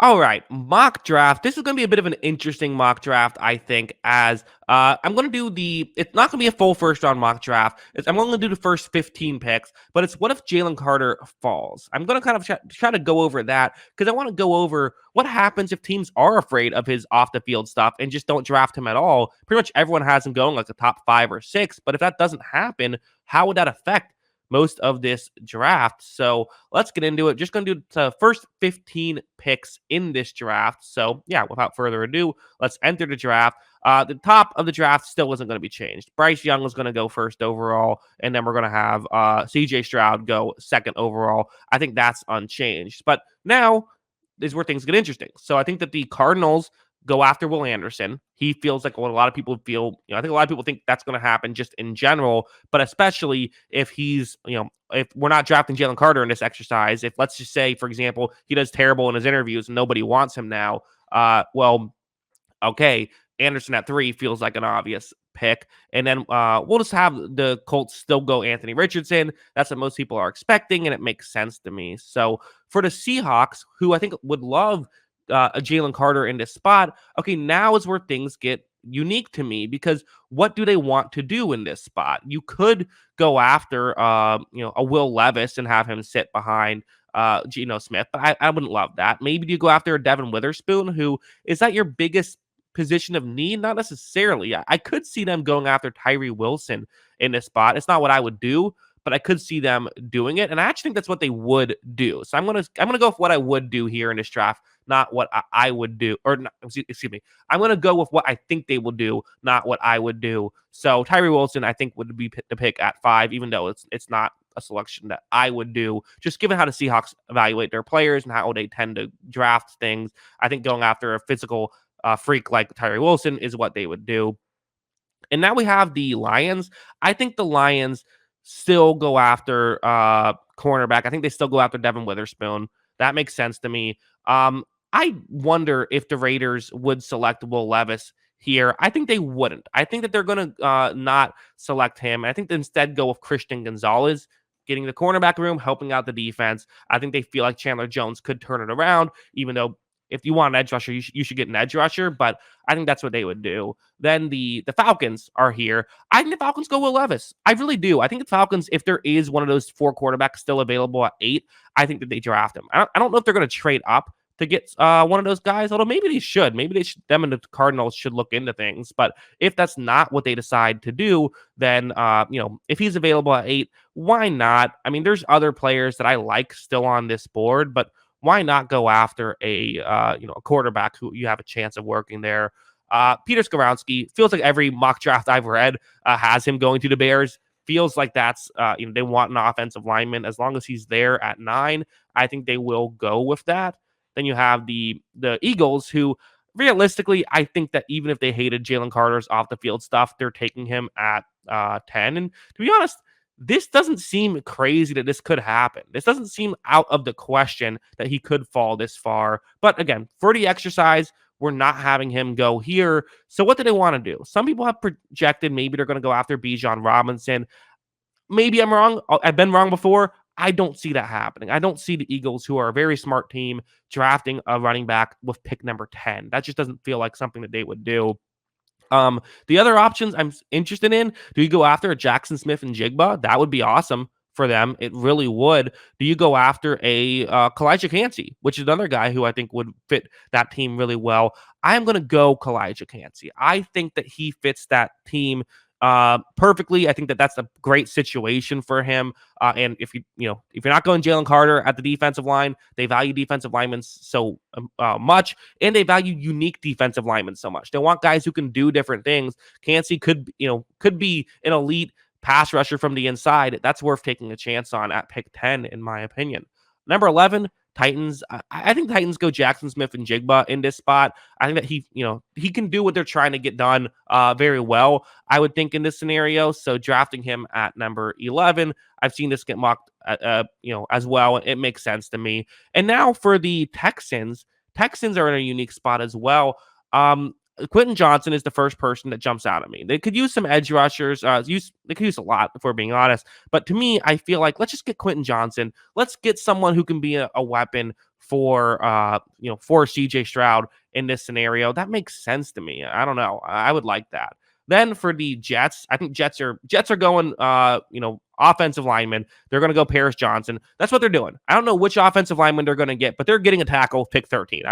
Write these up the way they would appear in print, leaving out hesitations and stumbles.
All right, mock draft. This is going to be a bit of an interesting mock draft, I think, as I'm going to do it's not going to be a full first round mock draft. I'm only going to do the first 15 picks, but it's what if Jalen Carter falls? I'm going to kind of try to go over that because I want to go over what happens if teams are afraid of his off the field stuff and just don't draft him at all. Pretty much everyone has him going like the top 5 or 6, but if that doesn't happen, how would that affect most of this draft? So let's get into it. Just going to do the first 15 picks in this draft. So, yeah, without further ado, let's enter the draft. The top of the draft still isn't going to be changed. Bryce Young is going to go first overall, and then we're going to have CJ Stroud go second overall. I think that's unchanged. But now is where things get interesting. So I think that the Cardinals go after Will Anderson. He feels like what a lot of people feel. I think a lot of people think that's going to happen just in general, but especially if if we're not drafting Jalen Carter in this exercise, if let's just say, for example, he does terrible in his interviews and nobody wants him now, okay, Anderson at 3 feels like an obvious pick. And then we'll just have the Colts still go Anthony Richardson. That's what most people are expecting, and it makes sense to me. So for the Seahawks, who I think would love a Jalen Carter in this spot, okay, now is where things get unique to me because what do they want to do in this spot? You could go after a Will Levis and have him sit behind Geno Smith, but I wouldn't love that. Maybe you go after a Devin Witherspoon, who is that your biggest position of need? Not necessarily. I could see them going after Tyree Wilson in this spot. It's not what I would do, but I could see them doing it, and I actually think that's what they would do. So I'm gonna go with what I would do here in this draft, not what I would do, or not, excuse me. I'm gonna go with what I think they will do, not what I would do. So Tyree Wilson, I think, would be the pick at 5, even though it's not a selection that I would do, just given how the Seahawks evaluate their players and how they tend to draft things. I think going after a physical freak like Tyree Wilson is what they would do. And now we have the Lions. I think the Lions still go after cornerback. I think they still go after Devin Witherspoon. That makes sense to me. I wonder if the Raiders would select Will Levis here. I think they wouldn't. I think that they're going to not select him. I think they instead go with Christian Gonzalez, getting the cornerback room, helping out the defense. I think they feel like Chandler Jones could turn it around, even though if you want an edge rusher, you should get an edge rusher, but I think that's what they would do. Then the Falcons are here. I think the Falcons go Will Levis. I really do. I think the Falcons, if there is one of those 4 quarterbacks still available at 8, I think that they draft him. I don't know if they're going to trade up to get one of those guys, although maybe they should. Maybe them and the Cardinals should look into things. But if that's not what they decide to do, then if he's available at 8, why not? I mean, there's other players that I like still on this board, but why not go after a quarterback who you have a chance of working there? Peter Skoronski feels like every mock draft I've read has him going to the Bears. Feels like that's they want an offensive lineman. As long as he's there at 9, I think they will go with that. Then you have the Eagles, who realistically, I think that even if they hated Jalen Carter's off the field stuff, they're taking him at 10. And to be honest, this doesn't seem crazy that this could happen. This doesn't seem out of the question that he could fall this far. But again, for the exercise, we're not having him go here. So what do they want to do? Some people have projected maybe they're going to go after Bijan Robinson. Maybe I'm wrong. I've been wrong before. I don't see that happening. I don't see the Eagles, who are a very smart team, drafting a running back with pick number 10. That just doesn't feel like something that they would do. The other options I'm interested in, do you go after a Jackson Smith and Jigba? That would be awesome for them. It really would. Do you go after a Kalijah Kancey, which is another guy who I think would fit that team really well? I am going to go Kalijah Kancey. I think that he fits that team perfectly. I think that that's a great situation for him. And if you're not going Jalen Carter at the defensive line, they value defensive linemen so much, and they value unique defensive linemen so much. They want guys who can do different things. Kancey could be an elite pass rusher from the inside. That's worth taking a chance on at pick 10, in my opinion. Number 11, Titans. I think Titans go Jackson Smith and Jigba in this spot. I think that he can do what they're trying to get done very well, I would think, in this scenario. So drafting him at number 11, I've seen this get mocked as well. It makes sense to me. And now for the Texans. Texans are in a unique spot as well. Quentin Johnson is the first person that jumps out at me. They could use some edge rushers. They could use a lot, if we're being honest. But to me, I feel like let's just get Quentin Johnson. Let's get someone who can be a weapon for for CJ Stroud in this scenario. That makes sense to me. I don't know. I would like that. Then for the Jets, I think Jets are going offensive linemen. They're going to go Paris Johnson. That's what they're doing. I don't know which offensive lineman they're going to get, but they're getting a tackle pick 13.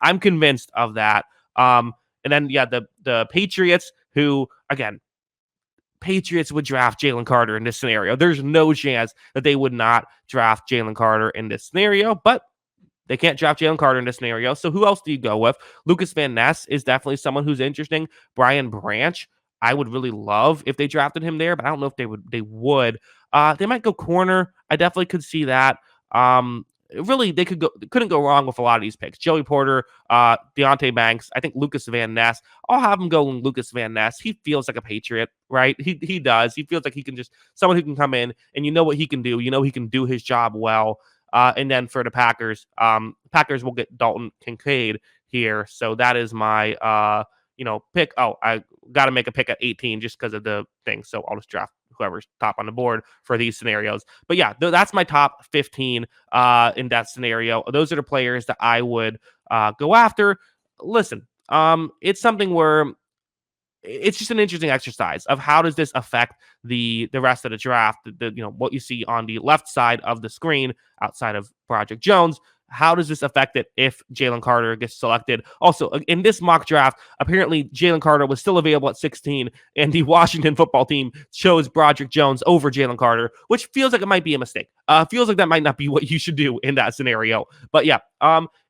I'm convinced of that. And then yeah, the Patriots, who again, Patriots would draft Jalen Carter in this scenario. There's no chance that they would not draft Jalen Carter in this scenario, but they can't draft Jalen Carter in this scenario. So who else do you go with? Lucas Van Ness is definitely someone who's interesting. Brian Branch, I would really love if they drafted him there, but I don't know if they would. They might go corner. I definitely could see that. Really, couldn't go wrong with a lot of these picks. Joey Porter, Deontay Banks. I think Lucas Van Ness. I'll have him go Lucas Van Ness. He feels like a Patriot, right? He does. He feels like he can just someone who can come in and you know what he can do. You know he can do his job well. And then for the Packers, Packers will get Dalton Kincaid here. So that is my pick. Oh, I got to make a pick at 18 just because of the thing. So I'll just draft whoever's top on the board for these scenarios. But yeah, that's my top 15 in that scenario. Those are the players that I would go after. Listen, it's something where it's just an interesting exercise of how does this affect the rest of the draft, what you see on the left side of the screen outside of Project Jones. How does this affect it if Jalen Carter gets selected? Also, in this mock draft, apparently Jalen Carter was still available at 16, and the Washington football team chose Broderick Jones over Jalen Carter, which feels like it might be a mistake. Feels like that might not be what you should do in that scenario. But yeah,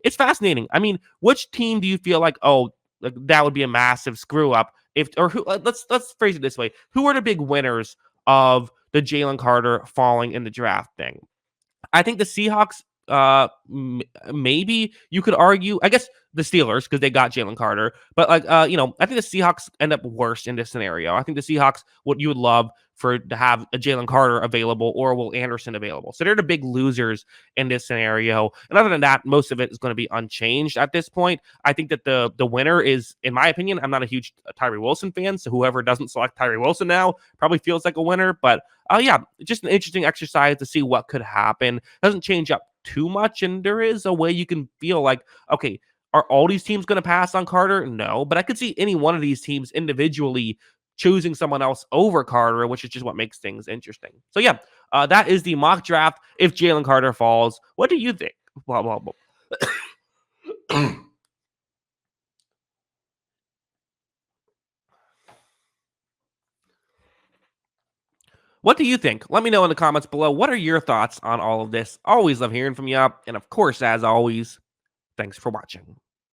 it's fascinating. I mean, which team do you feel like, that would be a massive screw up? Let's phrase it this way: who are the big winners of the Jalen Carter falling in the draft thing? I think the Seahawks, maybe you could argue, I guess the Steelers because they got Jalen Carter, but I think the Seahawks end up worse in this scenario. I think the Seahawks, what you would love for to have a Jalen Carter available or Will Anderson available. So they're the big losers in this scenario. And other than that, most of it is going to be unchanged at this point. I think that the winner is, in my opinion, I'm not a huge Tyree Wilson fan, so whoever doesn't select Tyree Wilson now probably feels like a winner. But yeah, just an interesting exercise to see what could happen. Doesn't change up too much, and there is a way you can feel like, okay, are all these teams going to pass on Carter? No, but I could see any one of these teams individually choosing someone else over Carter, which is just what makes things interesting. So yeah, that is the mock draft. If Jalen Carter falls, what do you think? Blah blah blah. What do you think? Let me know in the comments below. What are your thoughts on all of this? Always love hearing from you. And of course, as always, thanks for watching.